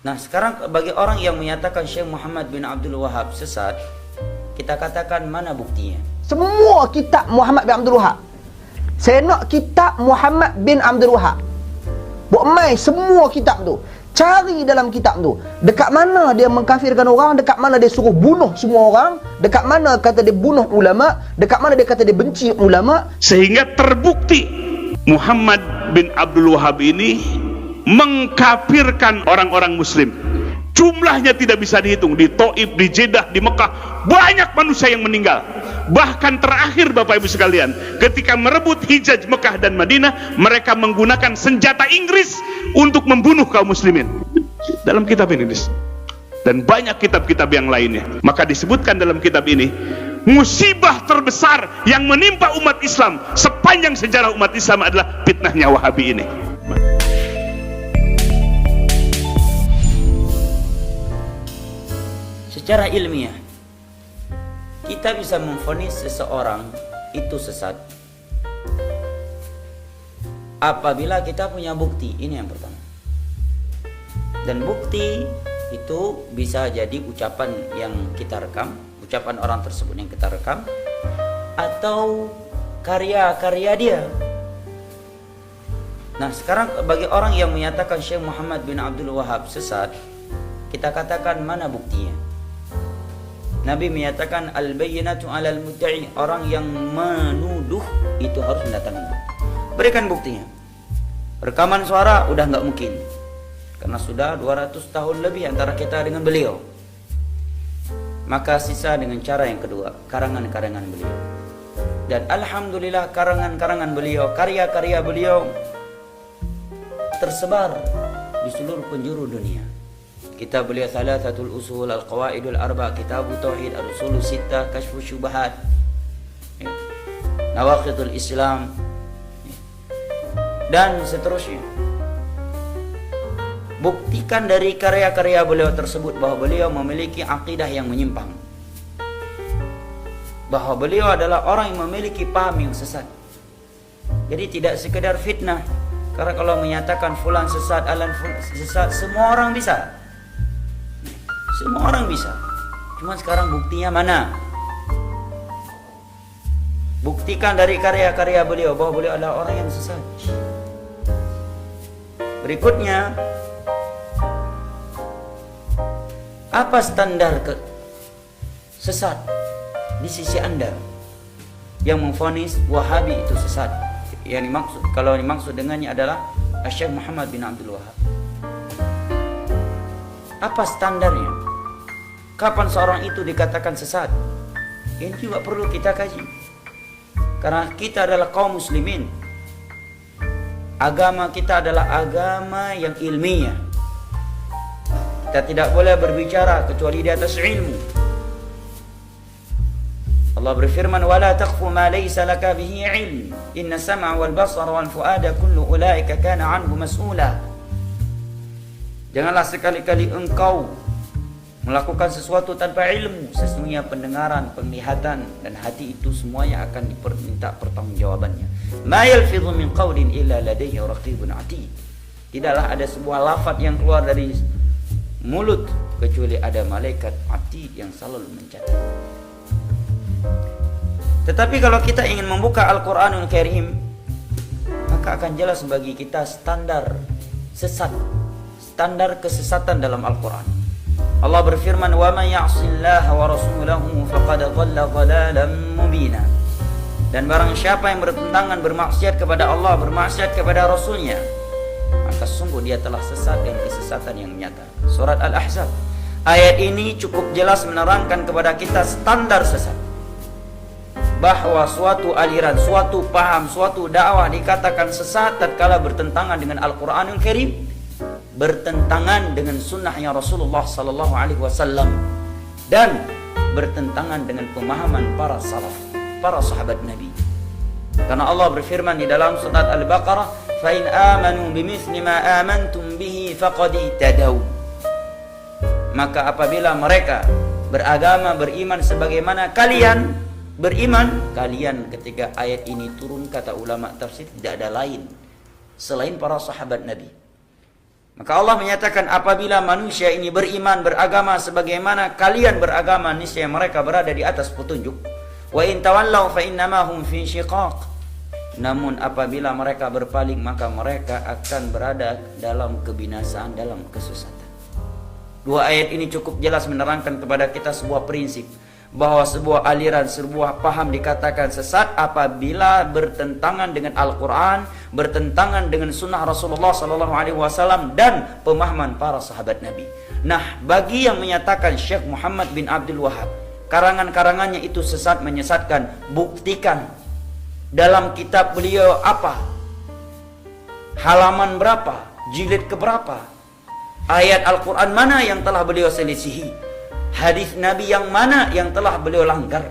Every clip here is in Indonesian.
Nah, sekarang bagi orang yang menyatakan Syekh Muhammad bin Abdul Wahab sesat, kita katakan mana buktinya? Semua kitab Muhammad bin Abdul Wahab. Saya nak kitab Muhammad bin Abdul Wahab. Buat mai semua kitab tu. Cari dalam kitab tu. Dekat mana dia mengkafirkan orang, dekat mana dia suruh bunuh semua orang, dekat mana kata dia bunuh ulama, dekat mana dia kata dia benci ulama. Sehingga terbukti Muhammad bin Abdul Wahab ini mengkafirkan orang-orang muslim. Jumlahnya tidak bisa dihitung. Di Taif, di Jeddah, di Mekah, banyak manusia yang meninggal. Bahkan terakhir Bapak Ibu sekalian, ketika merebut Hijaz Mekah dan Madinah, mereka menggunakan senjata Inggris untuk membunuh kaum muslimin. Dalam kitab ini, dan banyak kitab-kitab yang lainnya. Maka disebutkan dalam kitab ini, musibah terbesar yang menimpa umat Islam sepanjang sejarah umat Islam adalah fitnahnya Wahabi ini. Secara ilmiah, kita bisa memvonis seseorang itu sesat apabila kita punya bukti. Ini yang pertama. Dan bukti itu bisa jadi ucapan yang kita rekam, ucapan orang tersebut yang kita rekam, atau karya-karya dia. Nah, sekarang bagi orang yang menyatakan Syekh Muhammad bin Abdul Wahab sesat, kita katakan mana buktinya? Nabi menyatakan al-bayyinatu 'alal mudda'i, orang yang menuduh itu harus mendatangkan bukti. Berikan buktinya. Rekaman suara udah nggak mungkin, karena sudah 200 tahun lebih antara kita dengan beliau. Maka sisa dengan cara yang kedua, karangan-karangan beliau. Dan alhamdulillah karangan-karangan beliau, karya-karya beliau tersebar di seluruh penjuru dunia. Kitab beliau Thalathatul Usul, Al-Qawaidul Arba, Kitab Tauhid, Al-Usul Sittah, Kashfu Syubhat, Nawaqidul Islam, dan seterusnya. Buktikan dari karya-karya beliau tersebut bahwa beliau memiliki akidah yang menyimpang, bahwa beliau adalah orang yang memiliki paham yang sesat. Jadi tidak sekedar fitnah. Karena kalau menyatakan fulan sesat, alan sesat, semua orang bisa. Semua orang bisa. Cuma sekarang buktinya mana? Buktikan dari karya-karya beliau bahwa beliau adalah orang yang sesat. Berikutnya, apa standar sesat di sisi Anda yang memvonis Wahabi itu sesat? Yang dimaksud, kalau dimaksud dengannya adalah Syekh Muhammad bin Abdul Wahab. Apa standarnya? Kapan seorang itu dikatakan sesat? Ini juga perlu kita kaji. Karena kita adalah kaum muslimin. Agama kita adalah agama yang ilmiah. Kita tidak boleh berbicara kecuali di atas ilmu. Allah berfirman, "Wala taqfu ma laysa laka bihi ilm. Inna sam'a wal basara wal fuada kullu ulaika kana 'anhu mas'ula." Janganlah sekali-kali engkau melakukan sesuatu tanpa ilmu. Sesungguhnya pendengaran, penglihatan, dan hati itu semuanya akan diminta pertanggungjawabannya. Ma yalfidhu min qawlin illa ladayhi raqibun atid. Tidaklah ada sebuah lafaz yang keluar dari mulut kecuali ada malaikat atid yang selalu mencatat. Tetapi kalau kita ingin membuka Al-Quranul Karim, maka akan jelas bagi kita standar sesat, standar kesesatan dalam Al-Quran. Allah berfirman, "Wa man ya'sillaha wa rasulahu faqad dhalla dhalalan mubina." Dan barang siapa yang bertentangan, bermaksiat kepada Allah, bermaksiat kepada Rasulnya, maka sungguh dia telah sesat dengan kesesatan yang nyata. Surat Al-Ahzab. Ayat ini cukup jelas menerangkan kepada kita standar sesat, bahwa suatu aliran, suatu paham, suatu dakwah dikatakan sesat tatkala bertentangan dengan Al-Quranul Karim, bertentangan dengan sunnahnya Rasulullah sallallahu alaihi wasallam, dan bertentangan dengan pemahaman para salaf, para sahabat Nabi. Karena Allah berfirman di dalam surat Al-Baqarah, "Fa in amanu bimithli ma amantum bihi faqad ihtadaw." Maka apabila mereka beragama, beriman sebagaimana kalian beriman, kalian ketika ayat ini turun, kata ulama tafsir, tidak ada lain selain para sahabat Nabi. Maka Allah menyatakan apabila manusia ini beriman, beragama sebagaimana kalian beragama, niscaya mereka berada di atas petunjuk. Wa in tawallaw fa innama hum fi shiqaq. Namun apabila mereka berpaling, maka mereka akan berada dalam kebinasaan, dalam kesesatan. Dua ayat ini cukup jelas menerangkan kepada kita sebuah prinsip, bahwa sebuah aliran, sebuah paham dikatakan sesat apabila bertentangan dengan Al-Quran, bertentangan dengan sunnah Rasulullah SAW dan pemahaman para sahabat Nabi. Nah, bagi yang menyatakan Syekh Muhammad bin Abdul Wahab karangan-karangannya itu sesat, menyesatkan, buktikan dalam kitab beliau apa, halaman berapa, jilid keberapa, ayat Al-Quran mana yang telah beliau selisihi, hadis Nabi yang mana yang telah beliau langgar,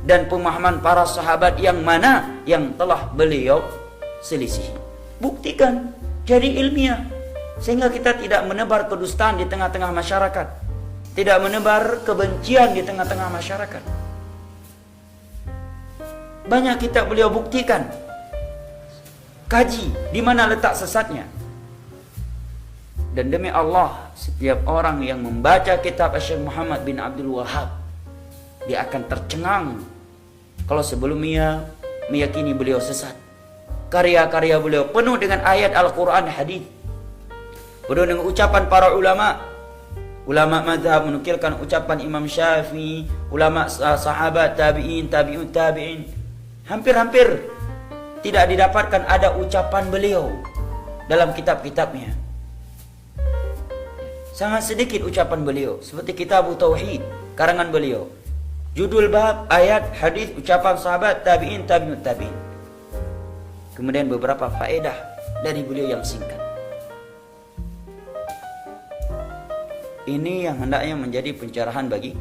dan pemahaman para sahabat yang mana yang telah beliau selisihi. Buktikan, jadi ilmiah, sehingga kita tidak menebar kedustaan di tengah-tengah masyarakat, tidak menebar kebencian di tengah-tengah masyarakat. Banyak kitab beliau buktikan, kaji di mana letak sesatnya. Dan demi Allah, setiap orang yang membaca kitab Syekh Muhammad bin Abdul Wahab, dia akan tercengang kalau sebelumnya meyakini beliau sesat. Karya-karya beliau penuh dengan ayat Al-Quran, hadis, penuh dengan ucapan para ulama. Ulama mazhab menukilkan ucapan Imam Syafi'i, ulama sahabat, tabi'in, tabi'un tabi'in. Hampir-hampir tidak didapatkan ada ucapan beliau dalam kitab-kitabnya. Sangat sedikit ucapan beliau, seperti Kitab Tauhid karangan beliau. Judul bab, ayat, hadis, ucapan sahabat, tabi'in, tabi'ut tabi'in. Kemudian beberapa faedah dari beliau yang singkat. Ini yang hendaknya menjadi pencerahan bagi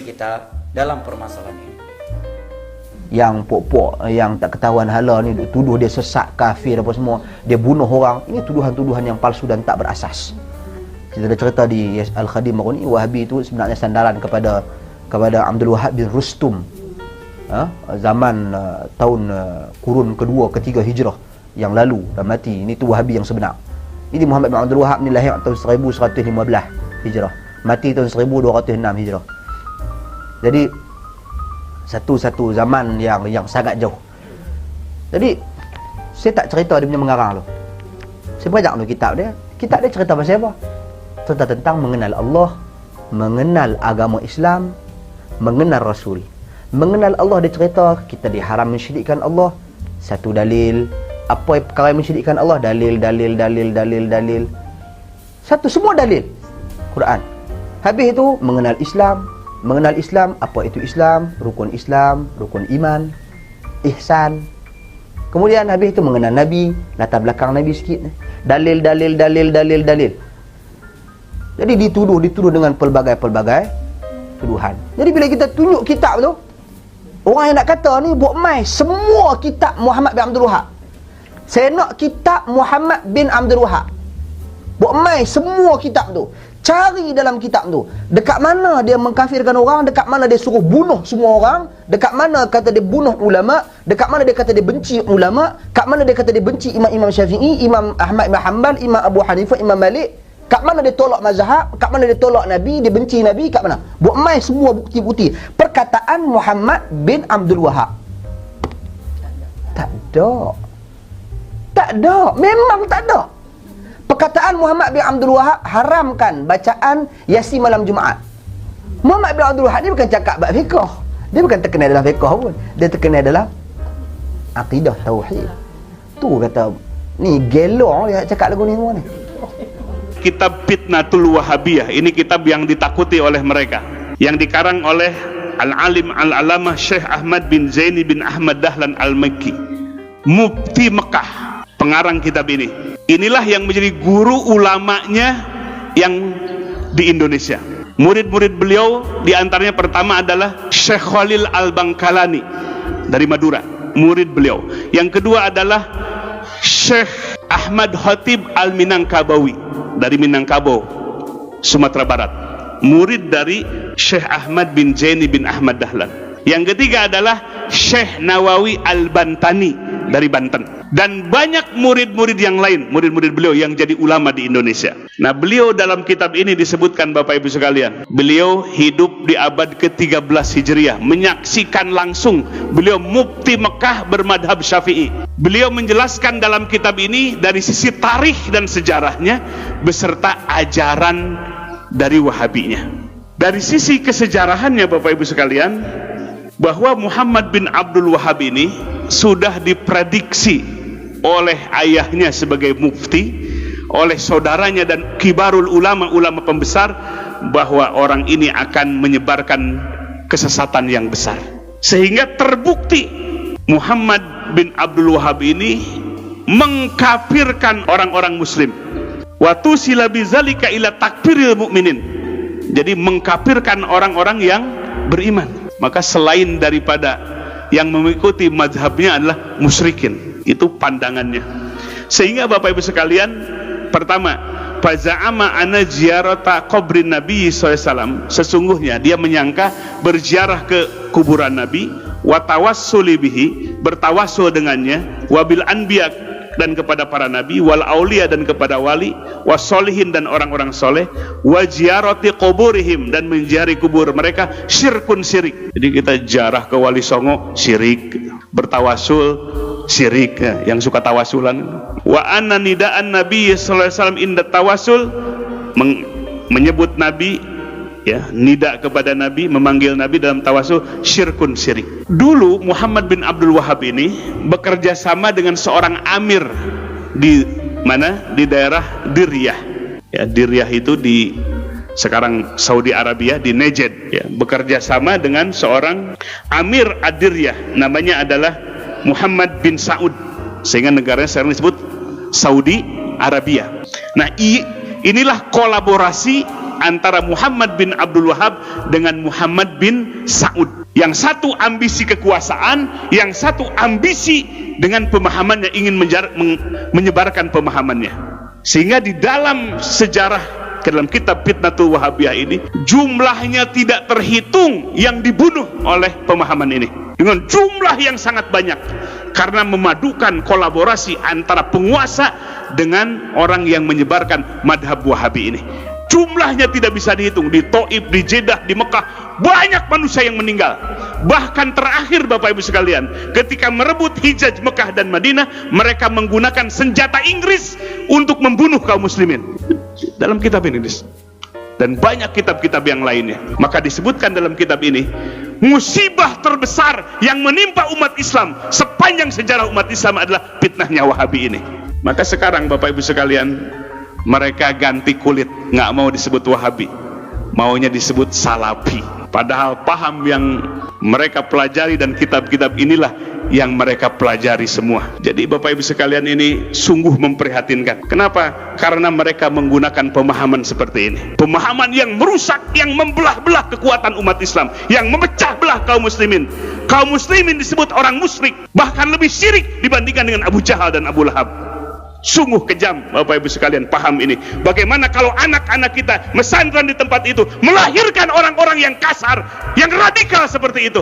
kita dalam permasalahan ini. Yang pok-pok yang tak ketahuan hala ni tuduh dia sesat, kafir apa semua, dia bunuh orang, ini tuduhan-tuduhan yang palsu dan tak berasas. Kita ada cerita di Al-Khadim ni, Wahabi itu sebenarnya sandaran kepada Abdul Wahab bin Rustum, zaman tahun kurun kedua ketiga hijrah yang lalu dan mati. Ini tu Wahabi yang sebenar. Ini Muhammad bin Abdul Wahab ni lahir tahun 1115 hijrah, mati tahun 1206 hijrah. Jadi satu zaman yang sangat jauh. Jadi saya tak cerita dia punya mengarang tu. Saya baca tu kitab dia. Kitab dia cerita pasal apa? Cerita tentang mengenal Allah, mengenal agama Islam, mengenal Rasul. Mengenal Allah, dia cerita kita diharam mensyirikkan Allah. Satu dalil. Apa perkara yang mensyirikkan Allah? Dalil. Satu, semua dalil Quran. Habis itu mengenal Islam. Mengenal Islam, apa itu Islam, rukun iman, ihsan. Kemudian habis itu mengenal Nabi, latar belakang Nabi sikit. Dalil. Jadi dituduh dengan pelbagai tuduhan. Jadi bila kita tunjuk kitab tu, orang yang nak kata ni buat mai semua kitab Muhammad bin Abdul Wahab. Saya nak kitab Muhammad bin Abdul Wahab. Buat mai semua kitab tu. Cari dalam kitab tu, dekat mana dia mengkafirkan orang, dekat mana dia suruh bunuh semua orang, dekat mana kata dia bunuh ulama, dekat mana dia kata dia benci ulama, kat mana dia kata dia benci Imam Syafi'i, Imam Ahmad bin Hanbal, Imam Abu Hanifah, Imam Malik, kat mana dia tolak mazhab, kat mana dia tolak Nabi, dia benci Nabi, kat mana. Buat mai semua bukti-bukti. Perkataan Muhammad bin Abdul Wahab. Tak ada. Memang tak ada. Perkataan Muhammad bin Abdul Wahab haramkan bacaan Yasin malam Jumaat. Muhammad bin Abdul Wahab ni bukan cakap bab fiqh. Dia bukan terkenal dalam fiqh pun. Dia terkenal dalam akidah tauhid. Tu kata ni gelong dia cakap lagu ni semua ni. Kitab Fitnatul Wahabiyah, ini kitab yang ditakuti oleh mereka, yang dikarang oleh Al-Alim Al-Alamah Syekh Ahmad bin Zaini bin Ahmad Dahlan Al-Makki, Mufti Mekah, pengarang kitab ini. Inilah yang menjadi guru ulamanya yang di Indonesia. Murid-murid beliau diantaranya pertama adalah Syekh Khalil Al-Bangkalani dari Madura, murid beliau. Yang kedua adalah Syekh Ahmad Khatib Al-Minangkabawi dari Minangkabau, Sumatera Barat, murid dari Syekh Ahmad bin Zaini bin Ahmad Dahlan. Yang ketiga adalah Syekh Nawawi Al-Bantani dari Banten. Dan banyak murid-murid yang lain, murid-murid beliau yang jadi ulama di Indonesia. Nah, beliau dalam kitab ini disebutkan Bapak Ibu sekalian, beliau hidup di abad ke-13 Hijriah, menyaksikan langsung beliau mufti Mekah bermadhab Syafi'i. Beliau menjelaskan dalam kitab ini dari sisi tarikh dan sejarahnya beserta ajaran dari Wahabinya. Dari sisi kesejarahannya Bapak Ibu sekalian, bahwa Muhammad bin Abdul Wahab ini sudah diprediksi oleh ayahnya sebagai mufti, oleh saudaranya dan kibarul ulama pembesar, bahwa orang ini akan menyebarkan kesesatan yang besar. Sehingga terbukti Muhammad bin Abdul Wahab ini mengkafirkan orang-orang muslim. Wa tusila bizalika ila takfiril mu'minin. Jadi mengkafirkan orang-orang yang beriman. Maka selain daripada yang mengikuti mazhabnya adalah musyrikin. Itu pandangannya. Sehingga Bapak Ibu sekalian, pertama, faza'ama ana ziyarata qabrin Nabi SAW, sesungguhnya dia menyangka berziarah ke kuburan Nabi, wa tawassuli bihi, bertawassul dengannya, wabil anbiya, dan kepada para nabi, wal aulia, dan kepada wali, wasolihin, dan orang-orang soleh, wa ziyarati quburihim, dan menziarahi kubur mereka, syirkun syirik. Jadi kita ziarah ke Wali Songo syirik, bertawasul syirik, ya, yang suka tawasulan. Wa anna nidaan Nabi sallallahu alaihi wasallam inda tawasul, menyebut Nabi, ya, nida kepada Nabi, memanggil Nabi dalam tawasul, syirkun syirik. Dulu Muhammad bin Abdul Wahab ini bekerja sama dengan seorang amir di mana? Di daerah Diryah. Ya, Diryah itu di sekarang Saudi Arabia, di Najd, ya. Bekerja sama dengan seorang amir Ad-Diryah, namanya adalah Muhammad bin Saud, sehingga negaranya sekarang disebut Saudi Arabia. Nah, inilah kolaborasi antara Muhammad bin Abdul Wahab dengan Muhammad bin Saud. Yang satu ambisi kekuasaan, yang satu ambisi dengan pemahamannya, ingin menyebarkan pemahamannya. Sehingga di dalam sejarah, ke dalam kitab Fitnatul Wahabiyah ini, jumlahnya tidak terhitung yang dibunuh oleh pemahaman ini, dengan jumlah yang sangat banyak, karena memadukan kolaborasi antara penguasa dengan orang yang menyebarkan madhab Wahabi ini. Jumlahnya tidak bisa dihitung. Di Taif, di Jeddah, di Mekah, banyak manusia yang meninggal. Bahkan terakhir Bapak Ibu sekalian, ketika merebut Hijaz Mekah dan Madinah, mereka menggunakan senjata Inggris untuk membunuh kaum muslimin. Dalam kitab ini, dan banyak kitab-kitab yang lainnya. Maka disebutkan dalam kitab ini, musibah terbesar yang menimpa umat Islam sepanjang sejarah umat Islam adalah fitnahnya Wahabi ini. Maka sekarang Bapak Ibu sekalian, mereka ganti kulit, nggak mau disebut Wahabi, maunya disebut Salafi. Padahal paham yang mereka pelajari dan kitab-kitab inilah yang mereka pelajari semua. Jadi Bapak Ibu sekalian, ini sungguh memprihatinkan. Kenapa? Karena mereka menggunakan pemahaman seperti ini, pemahaman yang merusak, yang membelah-belah kekuatan umat Islam, yang memecah belah kaum muslimin. Kaum muslimin disebut orang musyrik, bahkan lebih syirik dibandingkan dengan Abu Jahal dan Abu Lahab. Sungguh kejam Bapak Ibu sekalian, paham ini. Bagaimana kalau anak-anak kita mesantren di tempat itu melahirkan orang-orang yang kasar, yang radikal seperti itu.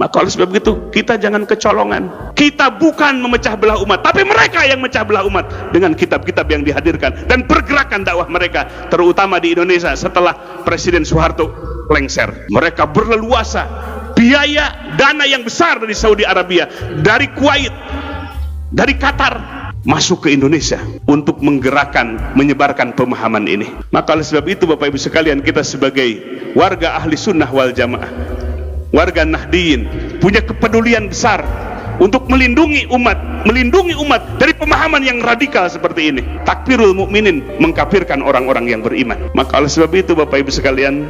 Maka oleh sebab itu, kita jangan kecolongan. Kita bukan memecah belah umat, tapi mereka yang memecah belah umat dengan kitab-kitab yang dihadirkan dan pergerakan dakwah mereka, terutama di Indonesia setelah Presiden Soeharto lengser. Mereka berleluasa, biaya dana yang besar dari Saudi Arabia, dari Kuwait, dari Qatar, masuk ke Indonesia untuk menggerakkan, menyebarkan pemahaman ini. Maka oleh sebab itu Bapak Ibu sekalian, kita sebagai warga ahli sunnah wal jamaah, warga Nahdiyin, punya kepedulian besar untuk melindungi umat dari pemahaman yang radikal seperti ini. Takfirul mukminin, mengkafirkan orang-orang yang beriman. Maka oleh sebab itu Bapak Ibu sekalian,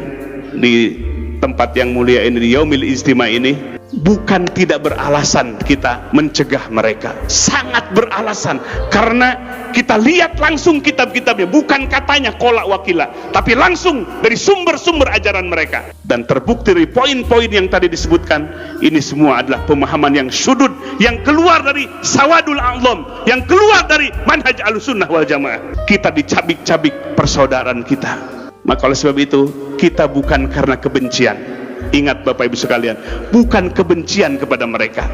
di tempat yang mulia ini, di Yaumil Ijtima ini, bukan tidak beralasan kita mencegah mereka, sangat beralasan, karena kita lihat langsung kitab-kitabnya, bukan katanya kolak wakila, tapi langsung dari sumber-sumber ajaran mereka. Dan terbukti dari poin-poin yang tadi disebutkan, ini semua adalah pemahaman yang syudud, yang keluar dari sawadul a'lam, yang keluar dari manhaj al-sunnah wal jamaah. Kita dicabik-cabik persaudaraan kita. Maka oleh sebab itu, kita bukan karena kebencian, Ingat Bapak Ibu sekalian, bukan kebencian kepada mereka,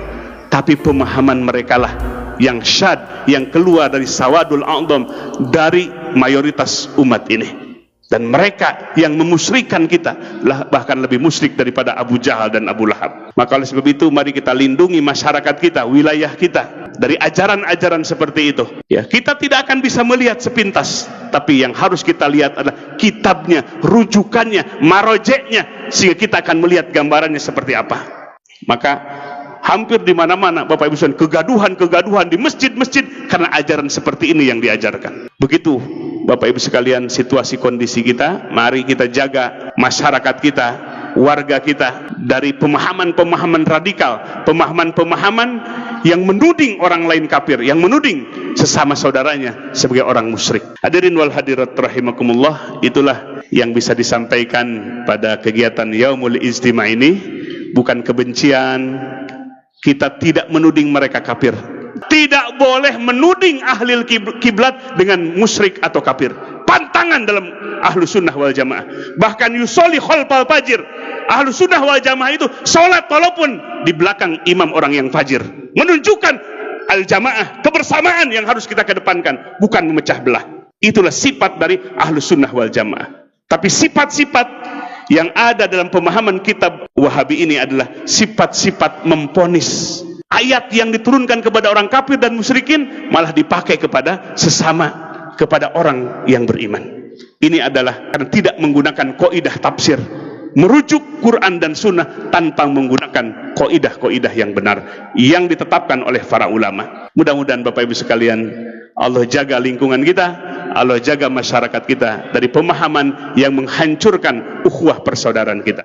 tapi pemahaman mereka lah yang syad, yang keluar dari sawadul a'dham, dari mayoritas umat ini. Dan mereka yang memusyrikan kita lah, bahkan lebih musyrik daripada Abu Jahal dan Abu Lahab. Maka oleh sebab itu mari kita lindungi masyarakat kita, wilayah kita dari ajaran-ajaran seperti itu. Ya, kita tidak akan bisa melihat sepintas, tapi yang harus kita lihat adalah kitabnya, rujukannya, marojeknya, sehingga kita akan melihat gambarannya seperti apa. Maka hampir di mana-mana Bapak Ibu sekalian, kegaduhan di masjid-masjid karena ajaran seperti ini yang diajarkan. Begitu Bapak Ibu sekalian situasi kondisi kita, mari kita jaga masyarakat kita, warga kita dari pemahaman-pemahaman radikal, pemahaman-pemahaman yang menuding orang lain kafir, yang menuding sesama saudaranya sebagai orang musyrik. Hadirin wal hadirat rahimakumullah, itulah yang bisa disampaikan pada kegiatan Yaumul Ijtima' ini. Bukan kebencian, kita tidak menuding mereka kafir. Tidak boleh menuding ahli kiblat dengan musyrik atau kafir. Pantangan dalam ahlu sunnah wal jamaah. Bahkan yusolli khalfal fajir. Ahlu sunnah wal jamaah itu sholat walaupun di belakang imam orang yang fajir. Menunjukkan al jamaah, kebersamaan yang harus kita kedepankan, bukan memecah belah. Itulah sifat dari ahlu sunnah wal jamaah. Tapi sifat-sifat yang ada dalam pemahaman kitab Wahabi ini adalah sifat-sifat memponis. Ayat yang diturunkan kepada orang kafir dan musyrikin malah dipakai kepada sesama, kepada orang yang beriman. Ini adalah karena tidak menggunakan kaidah tafsir, merujuk Quran dan Sunnah tanpa menggunakan kaidah-kaidah yang benar yang ditetapkan oleh para ulama. Mudah-mudahan Bapak Ibu sekalian, Allah jaga lingkungan kita, Allah jaga masyarakat kita dari pemahaman yang menghancurkan ukhuwah persaudaraan kita.